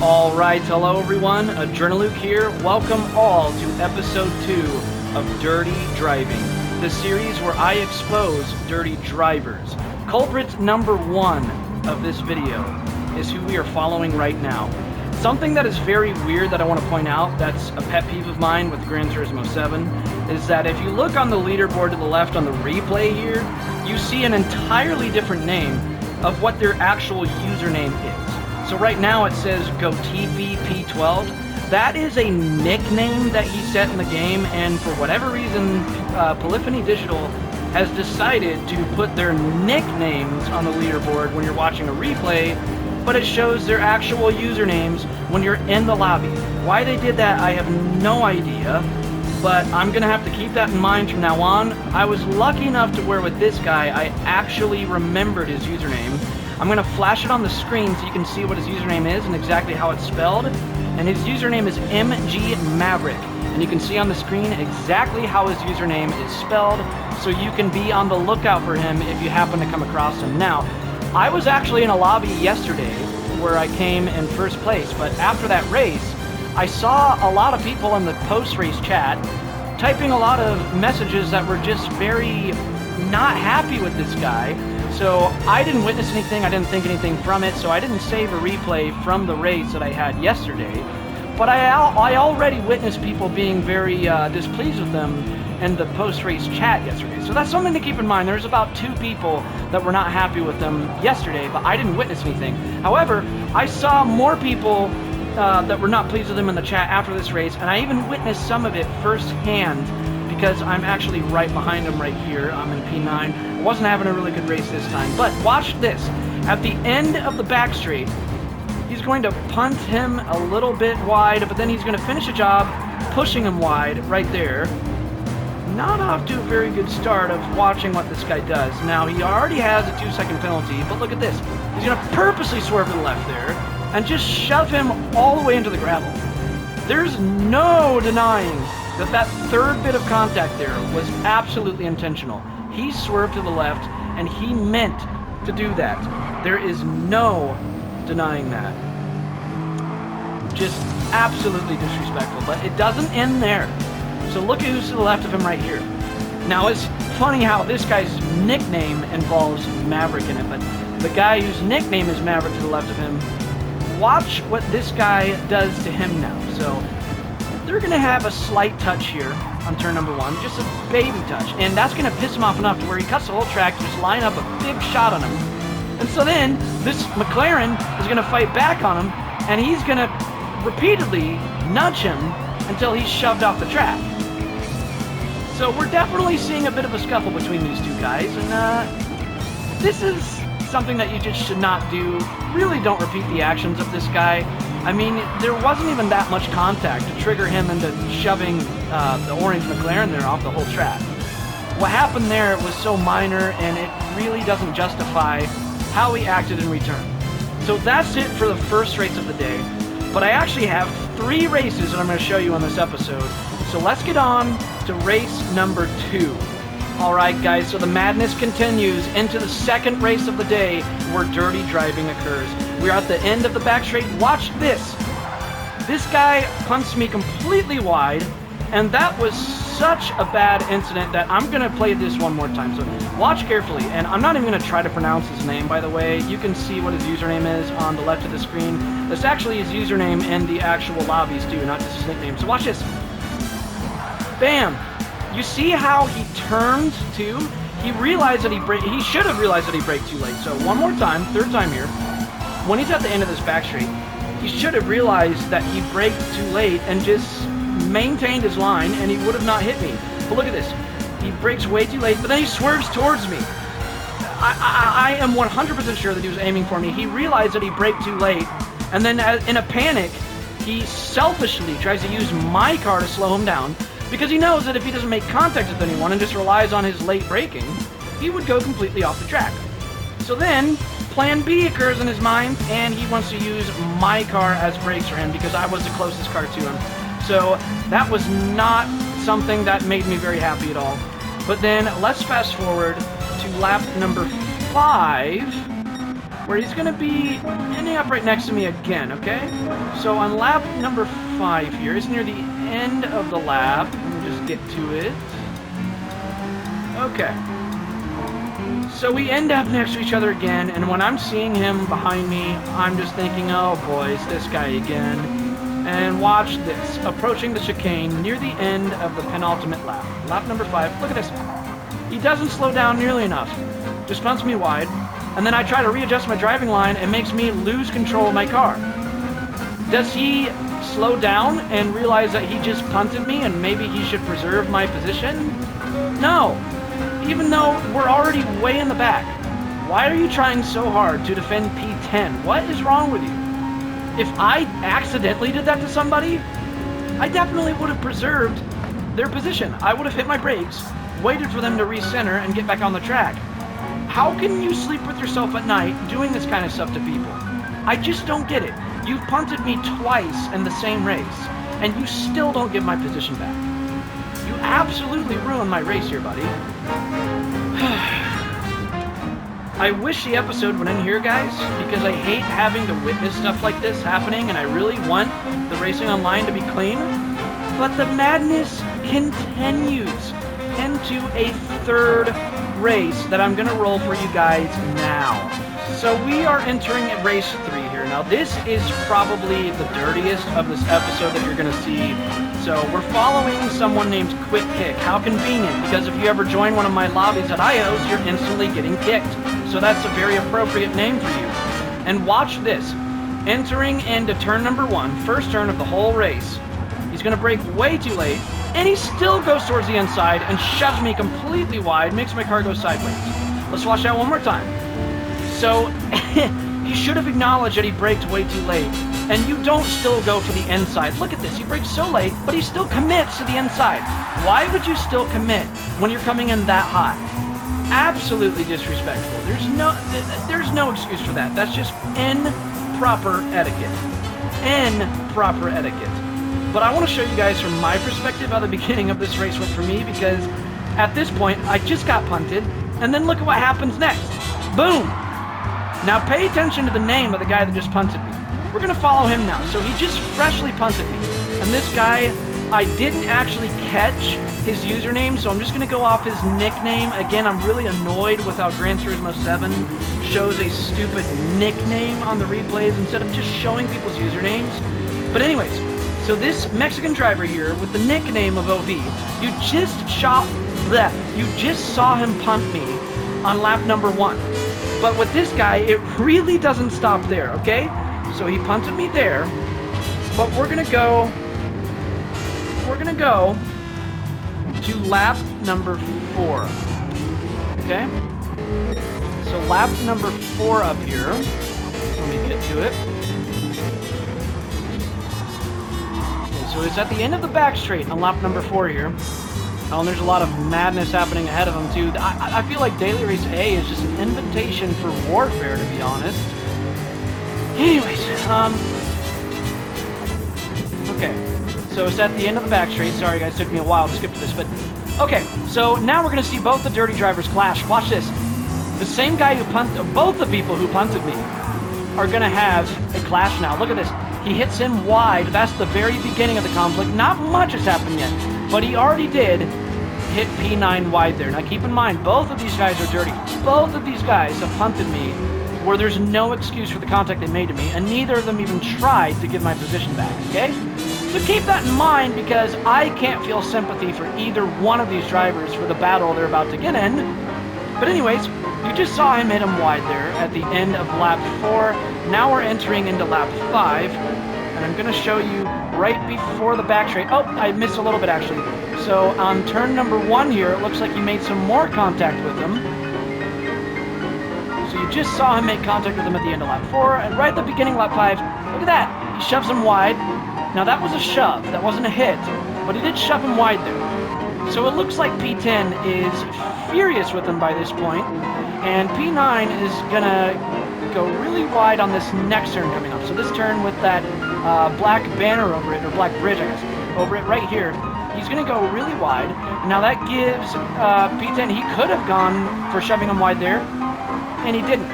Alright, hello everyone, AdrenaLuke here. Welcome all to episode 2 of Dirty Driving, the series where I expose dirty drivers. Culprit number 1 of this video is who we are following right now. Something that is very weird that I want to point out, that's a pet peeve of mine with Gran Turismo 7, is that if you look on the leaderboard to the left on the replay here, you see an entirely different name of what their actual username is. So right now it says GoTVP12. That is a nickname that he set in the game, and for whatever reason, Polyphony Digital has decided to put their nicknames on the leaderboard when you're watching a replay, but it shows their actual usernames when you're in the lobby. Why they did that, I have no idea, but I'm gonna have to keep that in mind from now on. I was lucky enough to where with this guy, I actually remembered his username. I'm going to flash it on the screen so you can see what his username is and exactly how it's spelled. And his username is MG Maverick. And you can see on the screen exactly how his username is spelled, so you can be on the lookout for him if you happen to come across him. Now, I was actually in a lobby yesterday where I came in first place, but after that race, I saw a lot of people in the post-race chat typing a lot of messages that were just very not happy with this guy. So I didn't witness anything, I didn't think anything from it, so I didn't save a replay from the race that I had yesterday. But I already witnessed people being very displeased with them in the post-race chat yesterday. So that's something to keep in mind. There's about 2 people that were not happy with them yesterday, but I didn't witness anything. However, I saw more people that were not pleased with them in the chat after this race, and I even witnessed some of it firsthand, because I'm actually right behind him right here. I'm in P9. I wasn't having a really good race this time, but watch this. At the end of the back straight, he's going to punt him a little bit wide, but then he's going to finish a job pushing him wide right there. Not off to a very good start of watching what this guy does. Now, he already has a 2-second penalty, but look at this. He's going to purposely swerve to the left there and just shove him all the way into the gravel. There's no denying that third bit of contact there was absolutely intentional. He swerved to the left, and he meant to do that. There is no denying that. Just absolutely disrespectful, but it doesn't end there. So look at who's to the left of him right here. Now, it's funny how this guy's nickname involves Maverick in it, but the guy whose nickname is Maverick to the left of him, watch what this guy does to him now. So they're going to have a slight touch here on turn number 1, just a baby touch, and that's going to piss him off enough to where he cuts the whole track to just line up a big shot on him. And so then this McLaren is going to fight back on him, and he's going to repeatedly nudge him until he's shoved off the track. So we're definitely seeing a bit of a scuffle between these 2 guys, and this is something that you just should not do. Really don't repeat the actions of this guy. I mean, there wasn't even that much contact to trigger him into shoving the orange McLaren there off the whole track. What happened there was so minor, and it really doesn't justify how he acted in return. So that's it for the first race of the day. But I actually have 3 races that I'm going to show you on this episode. So let's get on to race number 2. Alright guys, so the madness continues into the second race of the day where dirty driving occurs. We are at the end of the back straight. Watch this. This guy punts me completely wide, and that was such a bad incident that I'm going to play this one more time. So watch carefully, and I'm not even going to try to pronounce his name, by the way. You can see what his username is on the left of the screen. That's actually his username in the actual lobbies too, not just his nickname. So watch this. Bam! You see how he turned too? He realized that he should have realized that he braked too late. So one more time, third time here. When he's at the end of this back straight, he should have realized that he braked too late and just maintained his line, and he would have not hit me. But look at this. He brakes way too late, but then he swerves towards me. I am 100% sure that he was aiming for me. He realized that he braked too late, and then in a panic, he selfishly tries to use my car to slow him down, because he knows that if he doesn't make contact with anyone and just relies on his late braking, he would go completely off the track. So then, plan B occurs in his mind, and he wants to use my car as brakes for him because I was the closest car to him. So that was not something that made me very happy at all. But then, let's fast forward to lap number 5, where he's going to be ending up right next to me again, okay? So on lap number 5 here, it's near the end of the lap. Let me just get to it. Okay. So we end up next to each other again, and when I'm seeing him behind me, I'm just thinking, oh boy, it's this guy again. And watch this. Approaching the chicane near the end of the penultimate lap. Lap number 5. Look at this. He doesn't slow down nearly enough. Just punts me wide. And then I try to readjust my driving line and makes me lose control of my car. Does he slow down and realize that he just punted me and maybe he should preserve my position? No. Even though we're already way in the back. Why are you trying so hard to defend P10? What is wrong with you? If I accidentally did that to somebody, I definitely would have preserved their position. I would have hit my brakes, waited for them to recenter, and get back on the track. How can you sleep with yourself at night doing this kind of stuff to people? I just don't get it. You've punted me twice in the same race, and you still don't give my position back. You absolutely ruined my race here, buddy. I wish the episode would end here, guys, because I hate having to witness stuff like this happening, and I really want the racing online to be clean. But the madness continues into a third race that I'm going to roll for you guys now. So we are entering race 3 here. Now this is probably the dirtiest of this episode that you're going to see. So we're following someone named Quick Kick. How convenient, because if you ever join one of my lobbies at IOs, you're instantly getting kicked. So that's a very appropriate name for you. And watch this. Entering into turn number 1, first turn of the whole race. He's going to brake way too late, and he still goes towards the inside and shoves me completely wide, makes my car go sideways. Let's watch that one more time. So, he should have acknowledged that he braked way too late, and you don't still go to the inside. Look at this, he brakes so late, but he still commits to the inside. Why would you still commit when you're coming in that hot? Absolutely disrespectful. There's no excuse for that. That's just improper etiquette. Improper etiquette. But I want to show you guys from my perspective how the beginning of this race went for me, because at this point, I just got punted, and then look at what happens next. Boom! Now pay attention to the name of the guy that just punted me. We're going to follow him now. So he just freshly punted me. And this guy, I didn't actually catch his username, so I'm just going to go off his nickname. Again, I'm really annoyed with how Gran Turismo 7 shows a stupid nickname on the replays instead of just showing people's usernames. But anyways, so this Mexican driver here with the nickname of OV, you just saw him punt me on lap number 1. But with this guy, it really doesn't stop there, okay? So he punted me there, but we're gonna go to lap number 4, okay? So lap number 4 up here, let me get to it. Okay, so it's at the end of the back straight on lap number 4 here. Oh, and there's a lot of madness happening ahead of him, too. I feel like Daily Race A is just an invitation for warfare, to be honest. Anyways, okay. So it's at the end of the back straight. Sorry, guys, it took me a while to skip to this, but... Okay, so now we're going to see both the Dirty Drivers clash. Watch this. The same guy who punted... Both the people who punted me are going to have a clash now. Look at this. He hits him wide. That's the very beginning of the conflict. Not much has happened yet. But he already did hit P9 wide there. Now keep in mind, both of these guys are dirty. Both of these guys have punted me where there's no excuse for the contact they made to me, and neither of them even tried to give my position back, okay? So keep that in mind, because I can't feel sympathy for either one of these drivers for the battle they're about to get in. But anyways, you just saw him hit him wide there at the end of lap 4. Now we're entering into lap 5. And I'm going to show you right before the back straight. Oh, I missed a little bit, actually. So on turn number 1 here, it looks like he made some more contact with him. So you just saw him make contact with him at the end of lap 4. And right at the beginning of lap 5, look at that. He shoves him wide. Now that was a shove. That wasn't a hit. But he did shove him wide there. So it looks like P10 is furious with him by this point. And P9 is going to go really wide on this next turn coming up. So this turn with that black banner over it, or black bridge, I guess, over it right here, he's going to go really wide. Now that gives P10, he could have gone for shoving him wide there, and he didn't.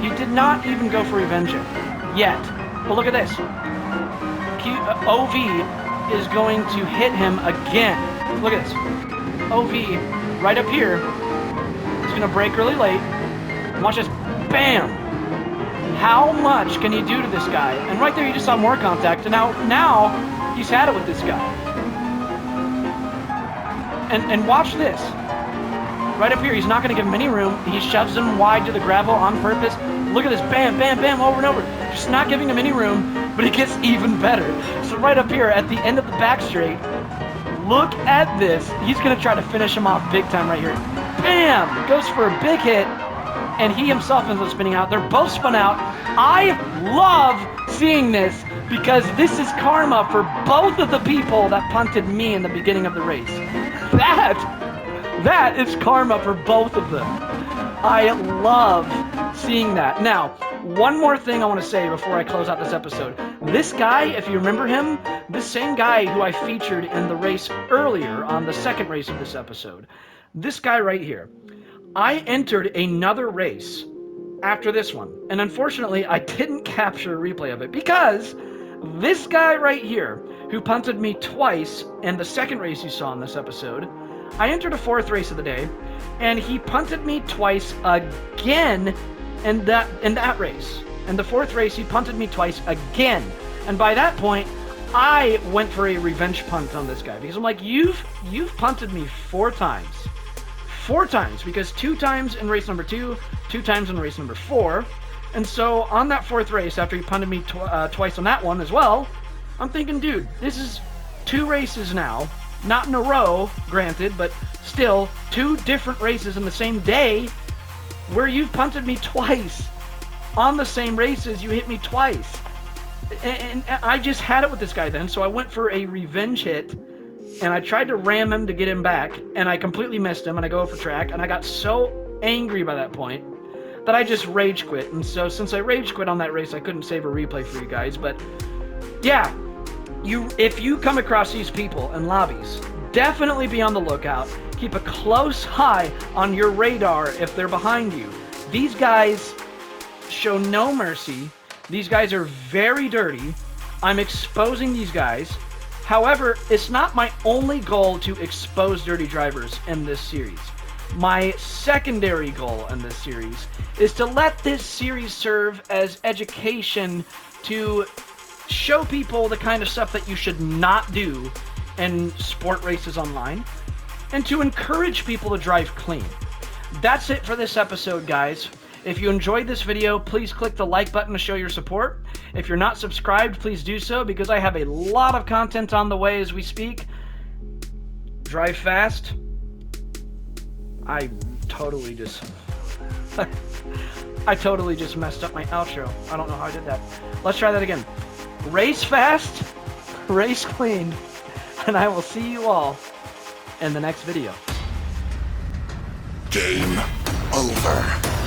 He did not even go for revenge yet. But look at this. OV is going to hit him again. Look at this. OV right up here. He's going to brake really late. Watch this. Bam! How much can he do to this guy? And right there you just saw more contact. And now he's had it with this guy. And watch this. Right up here, he's not going to give him any room. He shoves him wide to the gravel on purpose. Look at this. Bam, bam, bam, over and over. Just not giving him any room, but it gets even better. So right up here at the end of the back straight, look at this. He's going to try to finish him off big time right here. Bam! Goes for a big hit, and he himself ends up spinning out. They're both spun out. I love seeing this because this is karma for both of the people that punted me in the beginning of the race. That is karma for both of them. I love seeing that. Now, one more thing I want to say before I close out this episode. This guy, if you remember him, this same guy who I featured in the race earlier on the second race of this episode, this guy right here, I entered another race after this one. And unfortunately, I didn't capture a replay of it because this guy right here, who punted me twice in the second race you saw in this episode, I entered a fourth race of the day, and he punted me twice again in that race. In the fourth race, he punted me twice again. And by that point, I went for a revenge punt on this guy because I'm like, you've punted me 4 times. 4 times, because 2 times in race number 2, 2 times in race number 4. And so on that fourth race, after he punted me twice on that one as well, I'm thinking, dude, this is 2 races now. Not in a row, granted, but still 2 different races in the same day where you've punted me twice. On the same races, you hit me twice. And I just had it with this guy then, so I went for a revenge hit, and I tried to ram him to get him back, and I completely missed him, and I go for track, and I got so angry by that point that I just rage quit. And so since I rage quit on that race, I couldn't save a replay for you guys, but yeah. If you come across these people in lobbies, definitely be on the lookout. Keep a close eye on your radar if they're behind you. These guys show no mercy. These guys are very dirty. I'm exposing these guys. However, it's not my only goal to expose dirty drivers in this series. My secondary goal in this series is to let this series serve as education to show people the kind of stuff that you should not do in sport races online, and to encourage people to drive clean. That's it for this episode, guys. If you enjoyed this video, please click the like button to show your support. If you're not subscribed, please do so, because I have a lot of content on the way as we speak. Drive fast. I totally just messed up my outro. I don't know how I did that. Let's try that again. Race fast, race clean, and I will see you all in the next video. Game over.